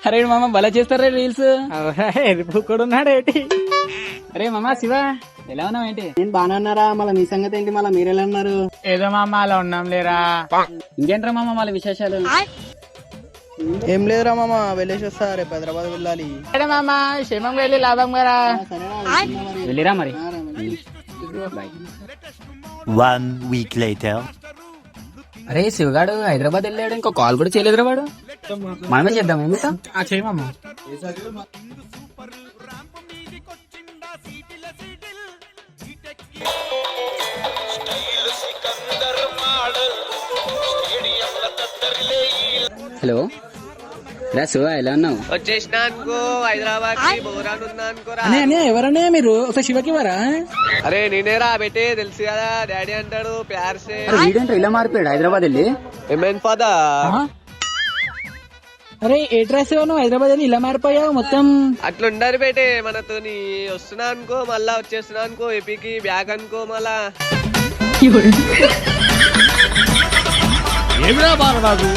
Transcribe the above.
అరే మామ భలే చేస్తారా రీల్స్. ఎరుపుకుడు ఉన్నాడు ఏంటి? అరే మామ శివ ఎలా ఉన్నావు ఏంటి? నేను బాగా అన్నారా, మళ్ళీ మీ సంగతి ఏంటి, మళ్ళీ మీరు ఎలా ఉన్నారు? ఏదో మామ అలా ఉన్నాం లేరా. ఇంకేంట్రా మామ వాళ్ళ విశేషాలు? ఏం లేదురా మామ, వెళ్ళేసి వస్తా, రేపు హైదరాబాద్ వెళ్ళాలి. అరే మామ క్షేమంగా వెళ్ళి లాభం కదా. వెళ్ళిరా మరి. One week later. అరే శివగాడు హైదరాబాద్ వెళ్ళాడు, ఇంకో కాల్ కూడా చేయలేదురా వాడు. మనమే చేద్దాం ఏమిటా చేయమమ్మా. హలో రా శివ ఎలా ఉన్నావు? వచ్చేసినా అనుకో హైదరాబాద్ కి బోరానున్నా అనుకోరా. ఎవరన్నా మీరు ఒక శివకి వారా? అరే నేనేరా బెట్టే తెలుసు కదా, డాడీ అంటాడు ప్యార్సే. వీడంటే ఇలా మారిపోయాడు హైదరాబాద్ వెళ్ళి. ఏమేన్ పదా? అరే ఏ డ్రెస్ నువ్వు హైదరాబాద్ వెళ్ళి ఇలా మారిపోయావు మొత్తం? అట్లుండరు బేటే మనతోని. వస్తున్నా అనుకో మళ్ళా వచ్చేస్తున్నా అనుకో ఏపీకి బ్యాగ్ అనుకో మళ్ళా. ఏమిరా బాలరాజు